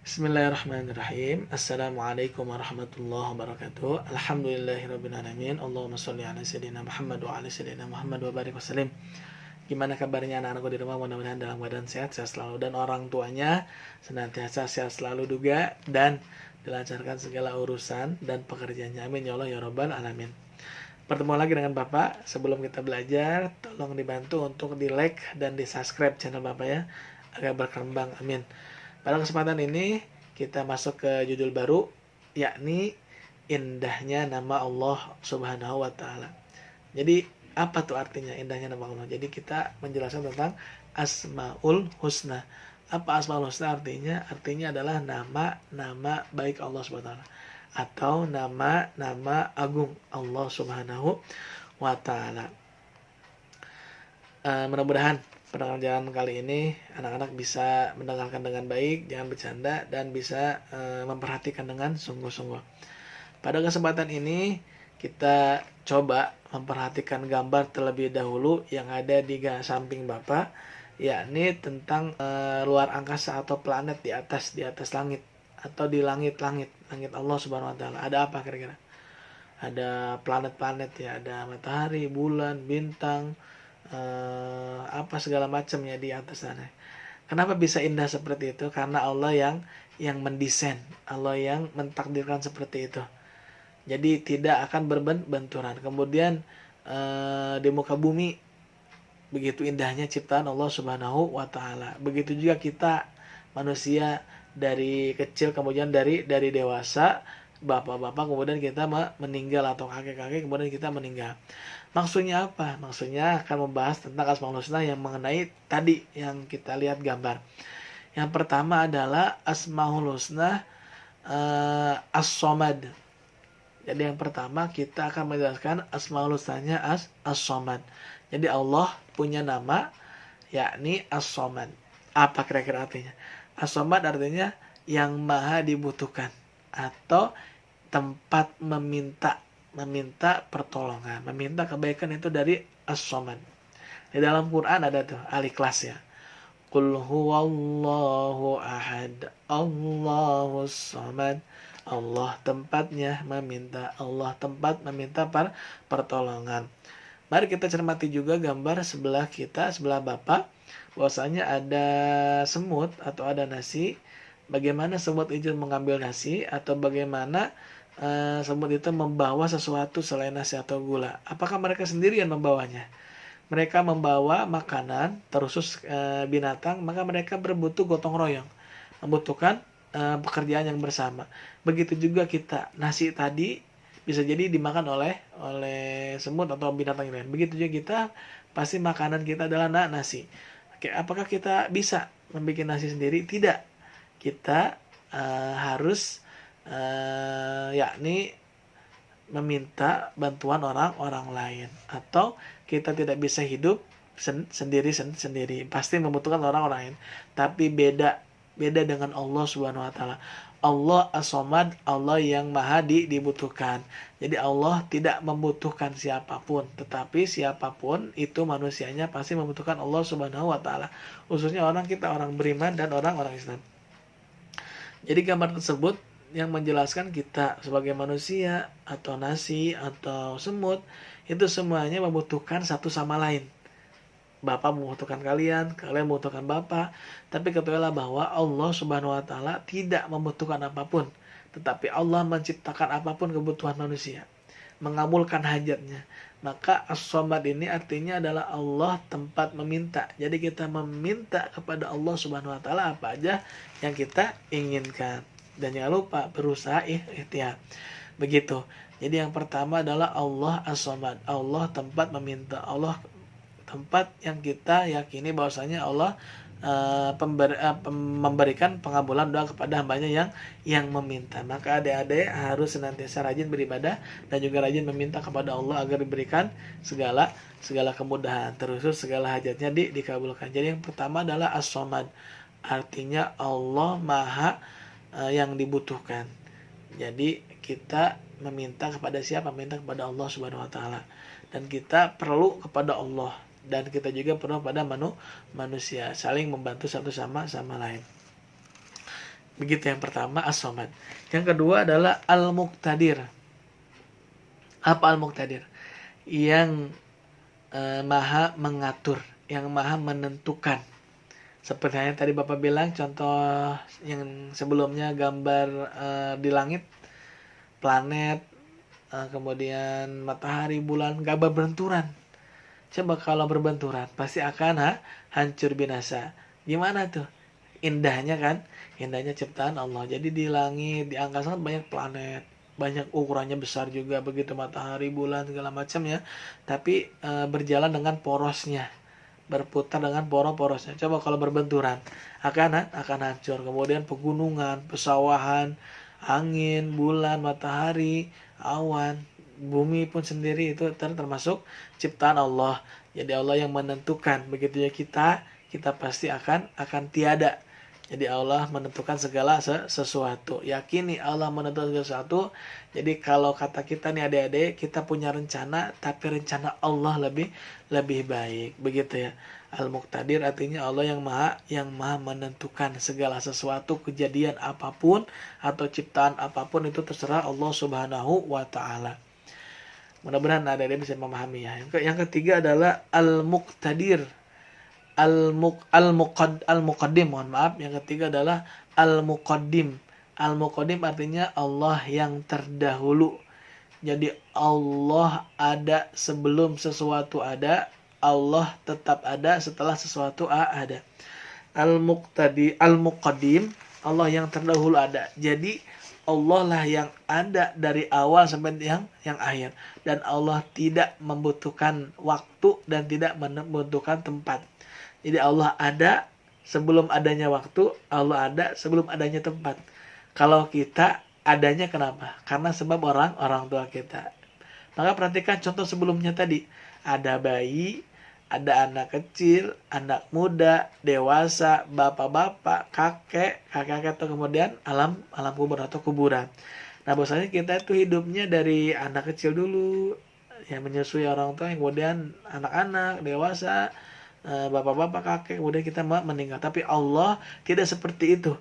Bismillahirrahmanirrahim. Assalamualaikum warahmatullahi wabarakatuh. Alhamdulillahirrabbilalamin. Allahumma sholli ala sayyidina Muhammad wa ala sayyidina Muhammad wa barik wasallim. Gimana kabarnya anak-anakku di rumah? Mudah-mudahan dalam keadaan sehat selalu, dan orang tuanya senantiasa sehat selalu juga, dan dilancarkan segala urusan dan pekerjaannya. Amin ya Allah ya rabbal alamin. Bertemu lagi dengan Bapak. Sebelum kita belajar, tolong dibantu untuk di like dan di subscribe channel Bapak ya, agar berkembang. Amin. Pada kesempatan ini kita masuk ke judul baru, yakni indahnya nama Allah Subhanahu wa Ta'ala. Jadi apa tuh artinya indahnya nama Allah? Jadi kita menjelaskan tentang Asmaul Husna. Apa Asmaul Husna artinya? Artinya adalah nama-nama baik Allah Subhanahu wa Ta'ala, atau nama-nama agung Allah Subhanahu wa Ta'ala. Mudah-mudahan pendengaran kali ini anak-anak bisa mendengarkan dengan baik, jangan bercanda, dan bisa memperhatikan dengan sungguh-sungguh. Pada kesempatan ini kita coba memperhatikan gambar terlebih dahulu yang ada di samping Bapak, yakni tentang luar angkasa atau planet di atas langit, atau di langit Allah Subhanahu wa Ta'ala. Ada apa kira-kira? Ada planet-planet ya, ada matahari, bulan, bintang, apa segala macamnya di atas sana. Kenapa bisa indah seperti itu? Karena Allah yang mendesain, Allah yang mentakdirkan seperti itu. Jadi tidak akan berbenturan. Kemudian di muka bumi begitu indahnya ciptaan Allah Subhanahu wa Ta'ala. Begitu juga kita manusia, dari kecil kemudian dari dewasa, bapak-bapak, kemudian kita meninggal, atau kakek-kakek kemudian kita meninggal. Maksudnya apa? Maksudnya akan membahas tentang Asmaul Husna yang mengenai tadi yang kita lihat gambar. Yang pertama adalah Asmaul Husna As-Somad. Jadi yang pertama kita akan menjelaskan Asmaul Husnanya As-Somad. Jadi Allah punya nama yakni As-Somad. Apa kira-kira artinya? As-Somad artinya yang maha dibutuhkan, atau tempat meminta pertolongan, meminta kebaikan, itu dari As-Somad. Di dalam Quran ada tuh al-Ikhlas ya. Qul huwallahu ahad, Allahus samad. Allah tempatnya meminta, Allah tempat meminta pertolongan. Mari kita cermati juga gambar sebelah kita, sebelah Bapak, bahwasanya ada semut atau ada nasi. Bagaimana semut itu mengambil nasi, atau bagaimana semut itu membawa sesuatu selain nasi atau gula? Apakah mereka sendirian membawanya? Mereka membawa makanan, terusus binatang, maka mereka berbutuh gotong royong, membutuhkan pekerjaan yang bersama. Begitu juga kita, nasi tadi bisa jadi dimakan oleh semut atau binatang lain. Begitu juga kita, pasti makanan kita adalah nasi. Oke, apakah kita bisa membuat nasi sendiri? Tidak. Kita harus yakni meminta bantuan orang lain, atau kita tidak bisa hidup sendiri, pasti membutuhkan orang lain. Tapi beda dengan Allah Subhanahu wa Ta'ala. Allah As-Somad, Allah yang maha dibutuhkan. Jadi Allah tidak membutuhkan siapapun, tetapi siapapun itu manusianya pasti membutuhkan Allah Subhanahu wa Ta'ala, khususnya orang beriman dan orang Islam. Jadi gambar tersebut yang menjelaskan kita sebagai manusia, atau nasi, atau semut, itu semuanya membutuhkan satu sama lain. Bapak membutuhkan kalian membutuhkan Bapak. Tapi ketahuilah bahwa Allah Subhanahu wa Ta'ala tidak membutuhkan apapun, tetapi Allah menciptakan apapun kebutuhan manusia, mengabulkan hajatnya. Maka As-Somad ini artinya adalah Allah tempat meminta. Jadi kita meminta kepada Allah Subhanahu wa Ta'ala apa aja yang kita inginkan. Dan jangan lupa berusaha ikhtiar. Begitu. Jadi yang pertama adalah Allah As-Somad, Allah tempat meminta, Allah tempat yang kita yakini bahwasanya Allah memberikan pengabulan doa kepada hambanya yang meminta. Maka adik-adik harus senantiasa rajin beribadah dan juga rajin meminta kepada Allah agar diberikan segala kemudahan, terus segala hajatnya dikabulkan. Jadi yang pertama adalah As-Somad, artinya Allah maha yang dibutuhkan. Jadi kita meminta kepada siapa? Meminta kepada Allah Subhanahu wa Ta'ala. Dan kita perlu kepada Allah, dan kita juga perlu pada manusia, saling membantu satu sama lain. Begitu yang pertama as-somad. Yang kedua adalah al-muqtadir. Apa al-muqtadir? Yang maha mengatur, yang maha menentukan. Seperti yang tadi Bapak bilang, contoh yang sebelumnya gambar di langit, planet, kemudian matahari, bulan, gak berbenturan. Coba kalau berbenturan, pasti akan hancur binasa. Gimana tuh? Indahnya kan? Indahnya ciptaan Allah. Jadi di langit, di angkasa banyak planet, banyak ukurannya besar juga, begitu matahari, bulan, segala macam ya. Tapi berjalan dengan porosnya, berputar dengan poros-porosnya. Coba kalau berbenturan, akan hancur. Kemudian pegunungan, pesawahan, angin, bulan, matahari, awan, bumi pun sendiri itu termasuk ciptaan Allah. Jadi Allah yang menentukan. Begitu ya kita pasti akan tiada. Jadi Allah menentukan segala sesuatu. Yakini Allah menentukan segala sesuatu. Jadi kalau kata kita nih adik-adik, kita punya rencana, tapi rencana Allah lebih baik. Begitu ya. Al-Muqtadir artinya Allah yang maha menentukan segala sesuatu, kejadian apapun atau ciptaan apapun itu terserah Allah Subhanahu wa taala. Mudah-mudahan adik-adik bisa memahami ya. Yang ketiga adalah al-Muqtadir. Al-Muqaddim, mohon maaf. Yang ketiga adalah Al-Muqaddim. Al-Muqaddim artinya Allah yang terdahulu. Jadi Allah ada sebelum sesuatu ada, Allah tetap ada setelah sesuatu ada. Al-Muqaddim, Allah yang terdahulu ada. Jadi Allah lah yang ada dari awal sampai yang akhir. Dan Allah tidak membutuhkan waktu dan tidak membutuhkan tempat. Jadi Allah ada sebelum adanya waktu, Allah ada sebelum adanya tempat. Kalau kita adanya kenapa? Karena sebab orang tua kita. Maka perhatikan contoh sebelumnya tadi. Ada bayi, ada anak kecil, anak muda, dewasa, bapak-bapak, kakek atau kemudian alam kubur atau kuburan. Nah, bahwasanya kita itu hidupnya dari anak kecil dulu, yang menyusui orang tua, kemudian anak-anak, dewasa, bapak-bapak, kakek, kemudian kita meninggal. Tapi Allah tidak seperti itu.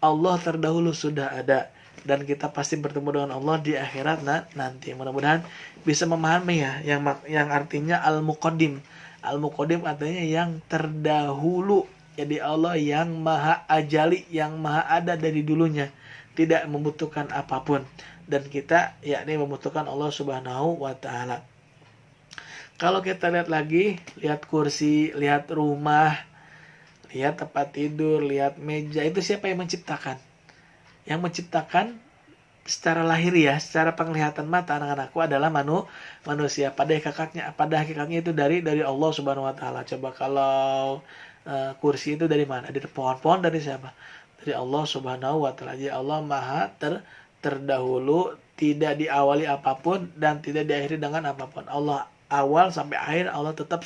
Allah terdahulu sudah ada dan kita pasti bertemu dengan Allah di akhirat nanti. Mudah-mudahan bisa memahami ya yang artinya al-muqaddim. Al-muqaddim artinya yang terdahulu. Jadi Allah yang maha ajali, yang maha ada dari dulunya, tidak membutuhkan apapun, dan kita yakni membutuhkan Allah Subhanahu wa taala. Kalau kita lihat lagi, lihat kursi, lihat rumah, lihat tempat tidur, lihat meja, itu siapa yang menciptakan? Yang menciptakan secara lahir ya, secara penglihatan mata anak-anakku adalah manusia. Pada hakikatnya itu dari Allah Subhanahu wa taala. Coba kalau kursi itu dari mana? Dari pohon-pohon, dari siapa? Dari Allah Subhanahu wa taala. Jadi Allah Maha terdahulu, tidak diawali apapun dan tidak diakhiri dengan apapun. Allah awal sampai akhir, Allah tetap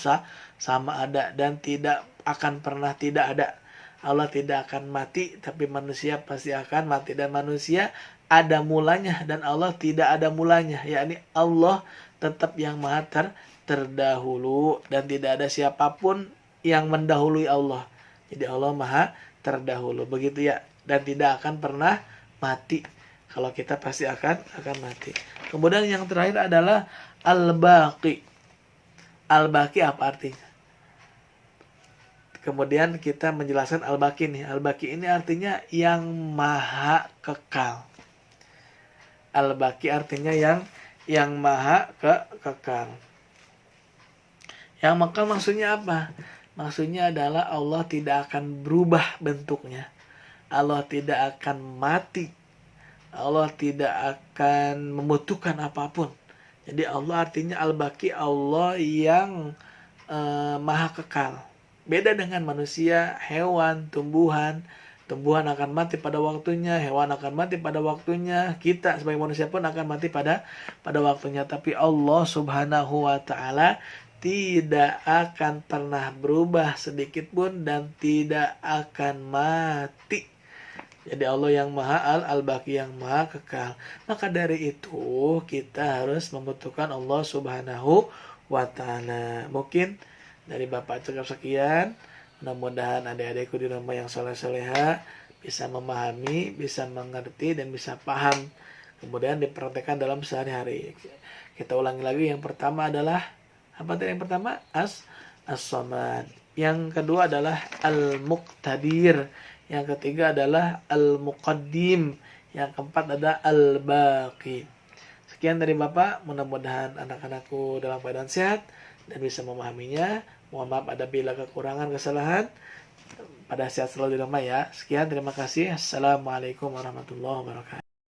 sama ada dan tidak akan pernah tidak ada. Allah tidak akan mati, tapi manusia pasti akan mati, dan manusia ada mulanya dan Allah tidak ada mulanya. Yakni Allah tetap yang maha terdahulu dan tidak ada siapapun yang mendahului Allah. Jadi Allah maha terdahulu, begitu ya, dan tidak akan pernah mati. Kalau kita pasti akan mati. Kemudian yang terakhir adalah al-baqi. Al-baqi apa artinya? Kemudian kita menjelaskan al-baqi nih. Al-baqi ini artinya yang maha kekal. Al-baqi artinya yang maha kekal. Yang kekal maksudnya apa? Maksudnya adalah Allah tidak akan berubah bentuknya. Allah tidak akan mati. Allah tidak akan membutuhkan apapun. Jadi Allah artinya al-baqi, Allah yang maha kekal. Beda dengan manusia, hewan, tumbuhan. Tumbuhan akan mati pada waktunya, hewan akan mati pada waktunya, kita sebagai manusia pun akan mati pada waktunya. Tapi Allah Subhanahu wa taala tidak akan pernah berubah sedikit pun dan tidak akan mati. Jadi Allah yang maha al-baqi, yang maha kekal. Maka dari itu kita harus membutuhkan Allah Subhanahu wa taala. Mungkin dari Bapak cukup sekian. Mudah-mudahan adik-adikku di rumah yang soleh-soleha bisa memahami, bisa mengerti, dan bisa paham. Kemudian dipraktekkan dalam sehari-hari. Kita ulangi lagi, yang pertama adalah, apa tadi yang pertama? As-Samad. Yang kedua adalah Al-Muqtadir. Yang ketiga adalah Al-Muqaddim. Yang keempat adalah Al-Baqi. Sekian dari Bapak, mudah-mudahan anak-anakku dalam keadaan sehat dan bisa memahaminya. Mohon maaf ada bila kekurangan, kesalahan. Pada sehat selalu di rumah ya. Sekian, terima kasih. Assalamualaikum warahmatullahi wabarakatuh.